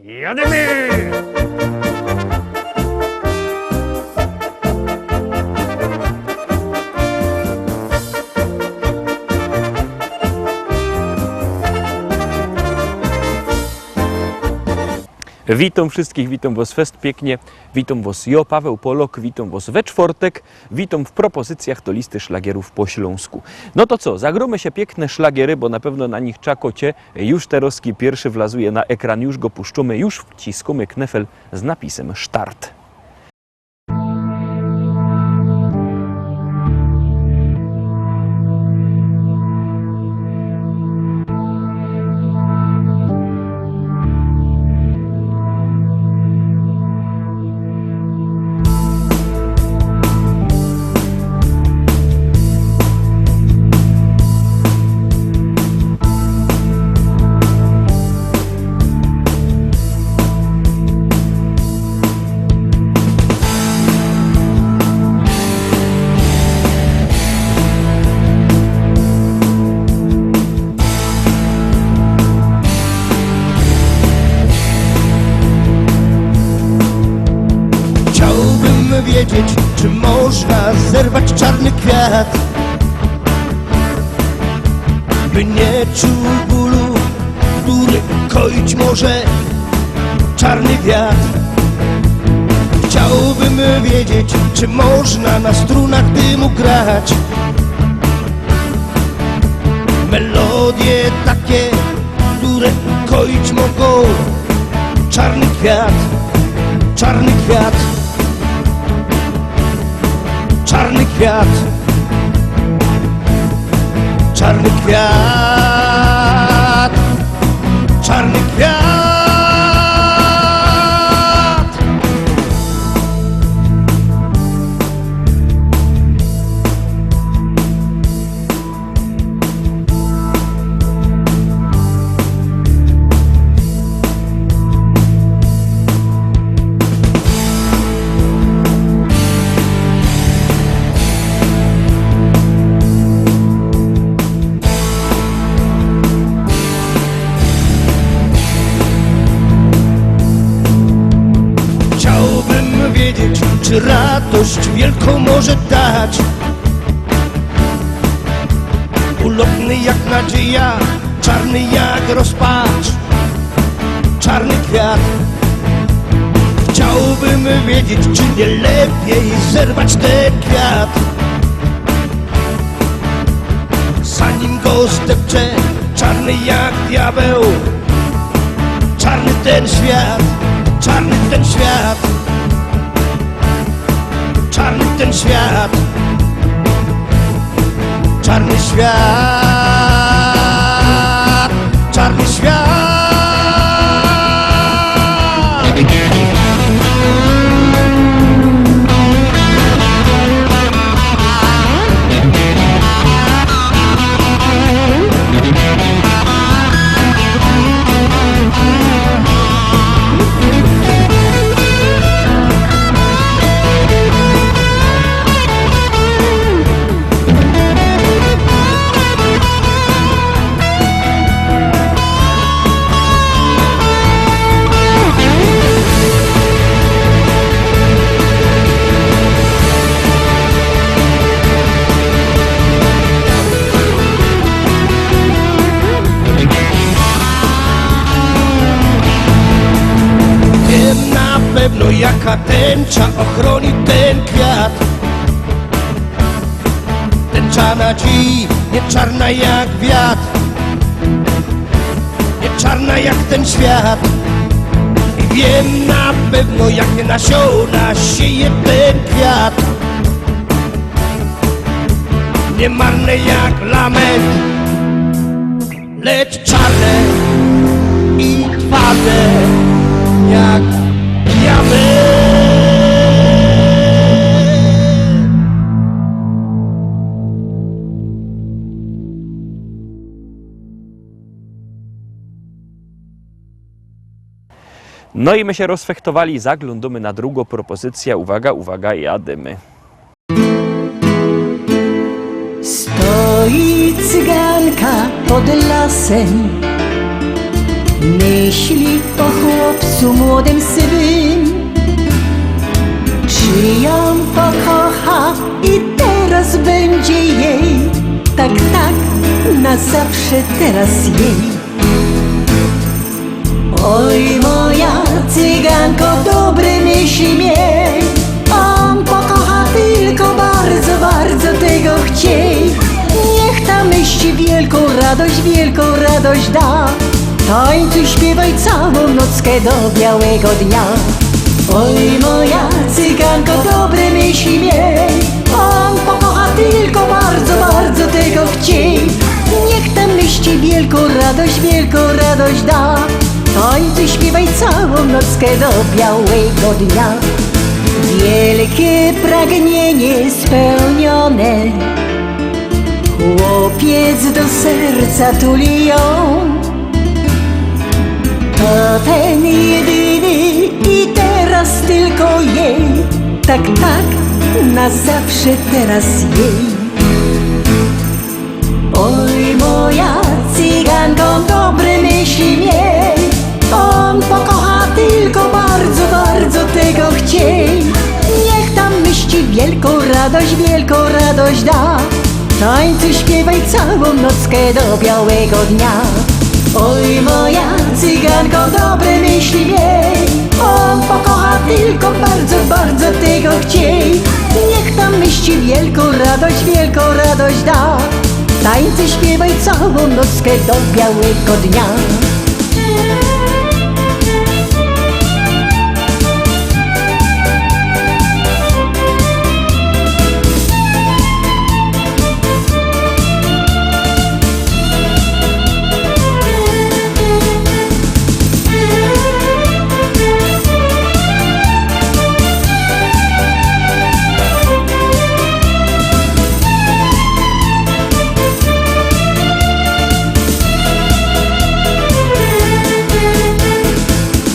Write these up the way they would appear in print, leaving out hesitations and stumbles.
Jademy! Witam wszystkich, witam was fest pięknie, witam was ja, Paweł Polok, witam was we czwartek, witam w propozycjach do listy szlagierów po śląsku. No to co, zagromy się piękne szlagiery, bo na pewno na nich czakocie, już Teroski pierwszy wlazuje na ekran, już go puszczamy, już wciskamy knefel z napisem start. Wiedzieć, czy można zerwać czarny kwiat, by nie czuł bólu, który koić może czarny wiatr. Chciałbym wiedzieć, czy można na strunach dymu grać melodie takie, które koić mogą czarny kwiat, czarny kwiat. Czarny kwiat, czarny kwiat, czarny kwiat. Czy radość wielką może dać ulotny jak nadzieja, czarny jak rozpacz, czarny kwiat. Chciałbym wiedzieć, czy nie lepiej zerwać ten kwiat, zanim go zdepcze, czarny jak diabeł, czarny ten świat, czarny ten świat. Czarny ten świat, czarny świat, czarny świat. No jaka tęcza ochroni ten kwiat? Tęcza na dziś, nie czarna jak wiatr, nie czarna jak ten świat. I wiem na pewno, jakie nasiona sieje ten kwiat. Nie marne jak lament, lecz czarne i twarde jak diament. No i my się rozfechtowali, zaglądamy na drugą propozycję. Uwaga, uwaga, jadymy. Stoi cyganka pod lasem, Myśli o chłopcu młodym sywym, czy ją pokocha i teraz będzie jej, tak, tak, na zawsze teraz jej. Oj, moja cyganko, dobre myśli miej, on pokocha tylko bardzo, bardzo tego chciej. Niech ta myśl wielką radość da, tańcuj, śpiewaj całą nockę do białego dnia. Oj, moja cyganko, dobre myśli miej, on pokocha tylko bardzo, bardzo tego chciej. Niech ta myśl wielką radość da, tańcuj, śpiewaj całą nockę do białego dnia. Wielkie pragnienie spełnione, chłopiec do serca tuli ją. To ten jedyny i teraz tylko jej, tak, tak, na zawsze teraz jej. Oj, moja cyganko, dobre myśli miej, on pokocha tylko bardzo, bardzo tego chciej. Niech tam myśli wielką radość da, tańcuj, śpiewaj całą nockę do białego dnia. Oj, moja cyganko, dobre myśli miej, on pokocha tylko bardzo, bardzo tego chciej. Niech tam myśli wielką radość da, tańcuj, śpiewaj całą nockę do białego dnia.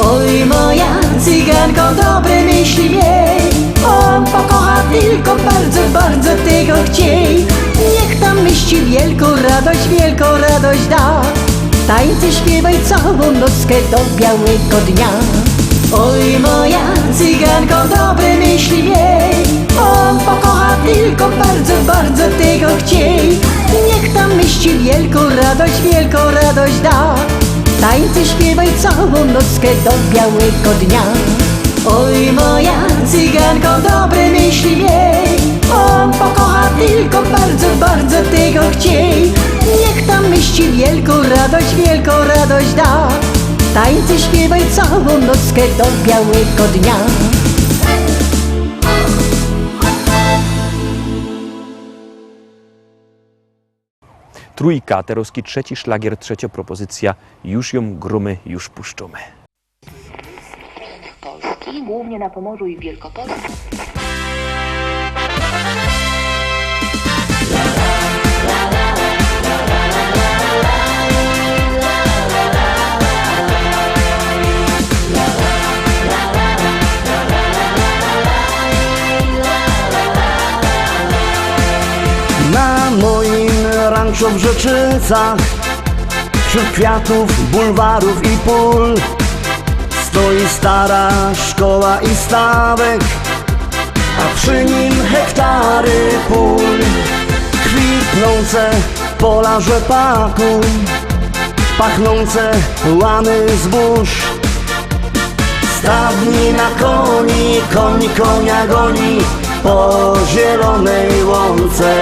Oj, moja cyganko, dobre myśli miej, on pokocha tylko bardzo, bardzo tego chciej. Niech tam myśli wielką radość da, tańcuj, śpiewaj całą nockę do białego dnia. Oj, moja cyganko, dobre myśli miej, on pokocha tylko bardzo, bardzo tego chciej. Niech tam myśli wielką radość da, tańcuj, śpiewaj całą nockę do białego dnia. Oj, moja cyganko, dobre myśli miej, on pokocha tylko bardzo, bardzo tego chciej. Niech tam myśli wielką radość da, tańcuj, śpiewaj całą nockę do białego dnia. Trójka, Terowski trzeci szlagier, trzecia propozycja, już ją grumy, już puszczamy. Polski, głównie na Pomorzu i w Wielkopolsce. Na moim ranczu w Rzeczycach, wśród kwiatów, bulwarów i pól, stoi stara szkoła i stawek, a przy nim hektary pól. Kwitnące pola rzepaku, pachnące łany zbóż. Stadni na koni, koń konia goni po zielonej łące.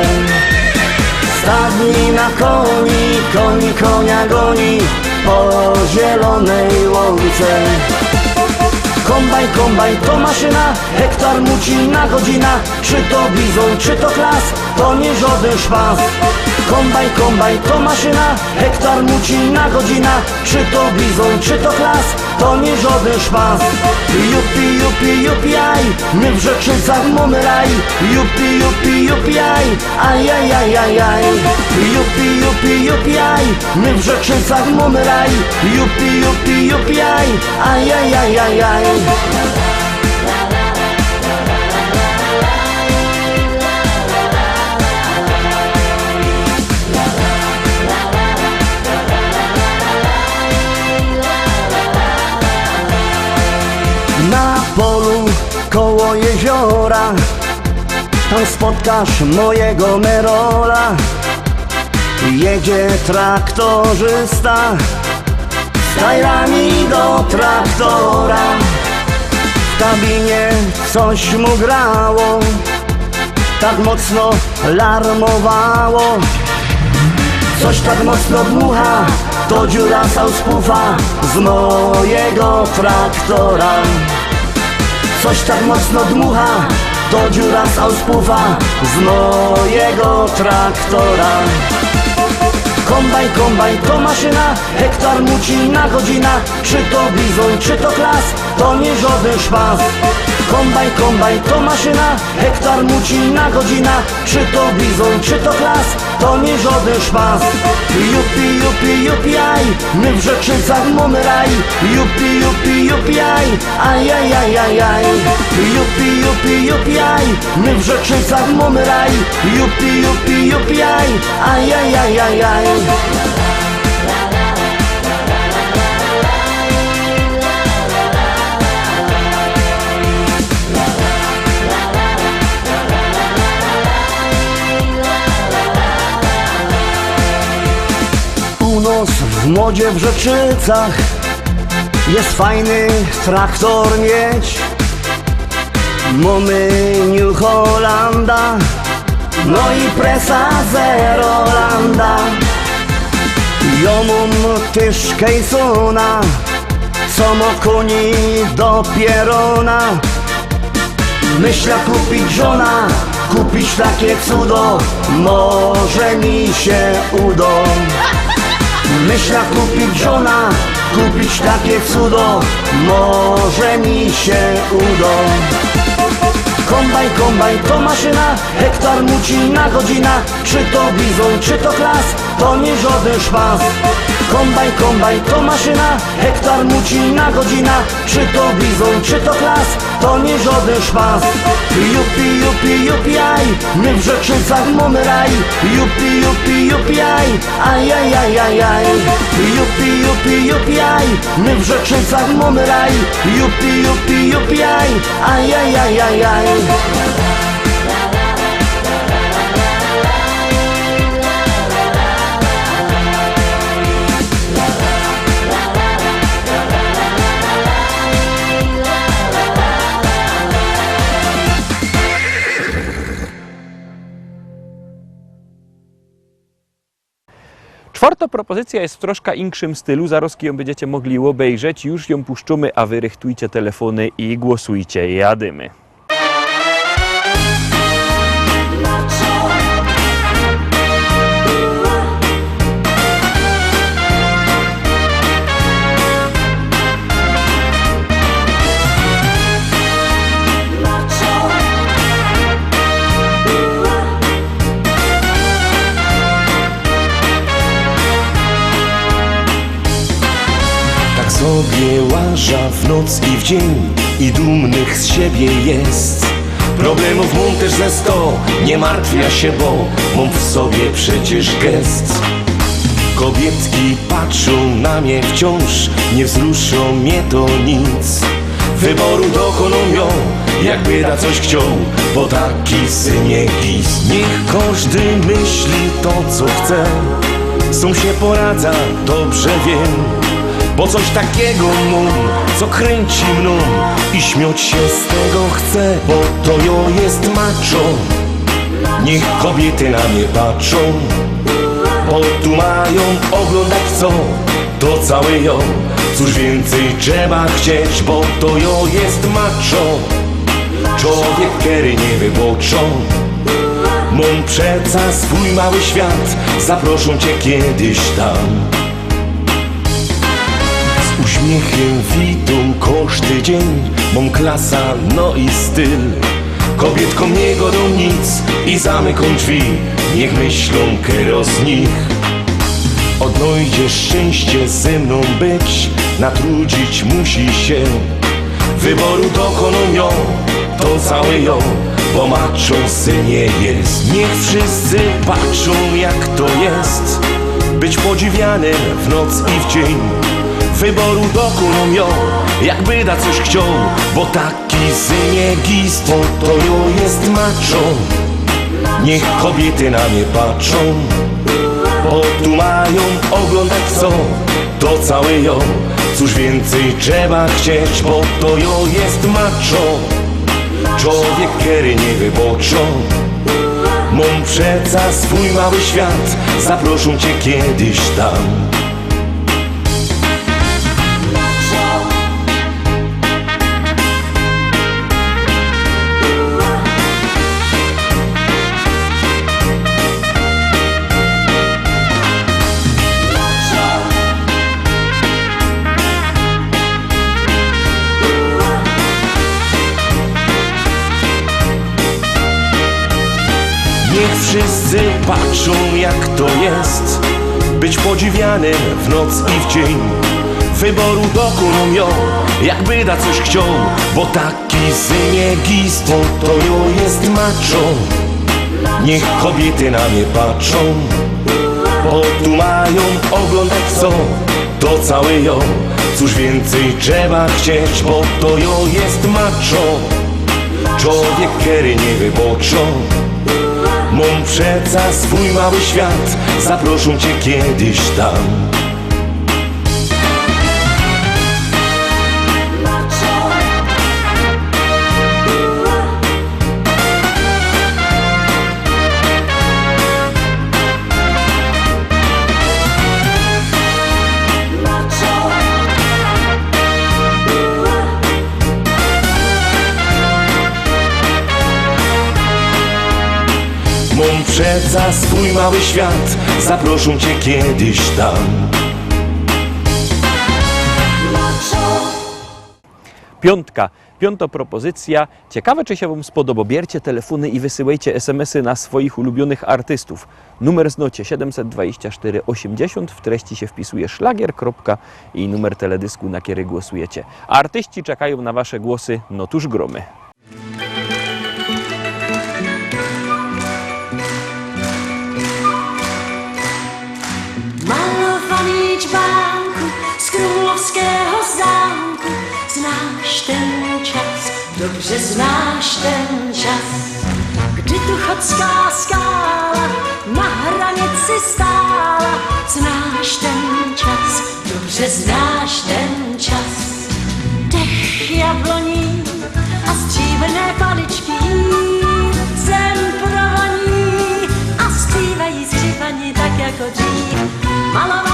Stadni na koni, koń konia goni po zielonej łące. Kombajn, kombajn to maszyna, hektar mucina godzina. Czy to bizon, czy to klas, to nie żaden szpas. Kombajn, kombajn to maszyna, hektar mucina godzina. Czy to bizon, czy to klas, to nie żaden szpas. Jupi, jupi, jupi, aj, my w Rzeczycach mamy raj. Jupi, jupi, jupi, aj, aj, aj, aj, aj, aj. Jupi, jupi, jupi, aj, my w Rzeczycach mamy raj. Jupi, jupi, jupi, aj, aj, aj, aj, aj, aj. koło jeziora, tam spotkasz mojego Merola. Jedzie traktorzysta z tajrami do traktora. W kabinie coś mu grało, tak mocno larmowało. Coś tak mocno dmucha, to dziura sauspufa z mojego traktora. Coś tak mocno dmucha, to dziura sauspufa z mojego traktora. Kombajn, kombajn to maszyna, hektar muci na godzina. Czy to bizon, czy to klas, to nie żaden szpas. Kombajn, kombajn to maszyna, hektar muci na godzina. Czy to bizon, czy to klas, to nie żaden szpas. Jupi, jupi, jupi, aj, my w Rzeczycach mamy raj. Jupi, jupi, jupi, aj, aj, aj, aj, aj, aj. Jupi, jupi, jupi, aj, my w Rzeczycach mamy raj. Jupi, jupi, jupi, aj, aj, aj, aj, aj, aj. Północ w modzie w Rzeczycach, jest fajny traktor mieć. Mamy New Hollanda, no i presa Zerolanda. Ja mam też Kejsona, co ma koni do pierona. Myślę kupić żona, kupić takie cudo, może mi się uda. Myślę kupić żona, kupić takie cudo, może mi się uda. Kombajn, kombajn to maszyna, hektar muci na godzina. Czy to bizon, czy to klas, to nie żaden szpas. Kombajn, kombajn to maszyna, hektar muci na godzina. Czy to bizon, czy to klas, to nie żaden szpas. Jupi, jupi, jupi, aj, my w Rzeczycach mamy raj. Jupi, jupi, jupi, aj, aj, aj, aj, aj, aj. Jupi, jupi, jupi, aj, my w Rzeczycach mamy raj. Jupi, jupi, jupi, aj, aj, aj, aj, aj, aj. Czwarta propozycja jest w troszkę inkszym stylu, zaraz ją będziecie mogli obejrzeć, już ją puszczymy, a wy rychtujcie telefony i głosujcie, jadymy. Sobie łaża w noc i w dzień i dumnych z siebie jest. Problemów mam też ze 100, nie martwia się, bo mam w sobie przecież gest. Kobietki patrzą na mnie wciąż, nie wzruszą mnie to nic. Wyboru dokonują, jakby da coś chciał, bo taki syn jest. Niech każdy myśli to, co chce, z tą się poradza, dobrze wiem. Bo coś takiego mam, co kręci mną i śmiać się z tego chcę, bo to jo jest macho. Niech kobiety na mnie patrzą, bo tu mają oglądać co, to całe jo. Cóż więcej trzeba chcieć, bo to jo jest macho. Człowiek, który nie wyboczą. Mam przeca swój mały świat, zaproszą cię kiedyś tam. Uśmiechem witam każdy dzień, mam klasa, no i styl. Kobietkom nie godą nic i zamykam drzwi, niech myślą kero z nich. Odnajdzie szczęście ze mną być, natrudzić musi się. Wyboru dokonują, to całe ją, bo maczą synie jest. Niech wszyscy patrzą jak to jest, być podziwianym w noc i w dzień. wyboru dokoną ją, jakby da coś chciał, bo taki zynie gist, bo to ją jest maczą. Niech kobiety na mnie patrzą, bo tu mają, oglądać chcą, to całe ją. Cóż więcej trzeba chcieć, bo to ją jest maczą. Człowiek, który nie wyboczą. Mam przeca swój mały świat, zaproszą cię kiedyś tam. Niech wszyscy patrzą, jak to jest być podziwianym w noc i w dzień. Wyboru dokoną ją, jakby da coś chciał, bo taki zynie gist, bo to ją jest maczą. Niech kobiety na mnie patrzą, bo tu mają, oglądać chcą, to całe ją. Cóż więcej trzeba chcieć, bo to ją jest maczą. Człowiek, który nie wyboczą. Mam przeca swój mały świat, zaproszą cię kiedyś tam. Mam przeca swój mały świat, zaproszą cię kiedyś tam. Piąta propozycja. Ciekawe, czy się wam spodoba. Bierzcie telefony i wysyłajcie SMS-y na swoich ulubionych artystów. Numer znocie 724 80, w treści się wpisuje szlagier. I numer teledysku, na który głosujecie. A artyści czekają na wasze głosy, no tuż gromy. Malowany dźwięku z królowskiego zamku. Znasz ten czas, dobrze znasz ten czas. Gdy tu chodzka skala na granicy stała. Znasz ten czas, dobrze znasz ten czas. Dech jabloni, a stříbrné paličky zem provoní a zpívají skřipaní tak jako dřív. Malá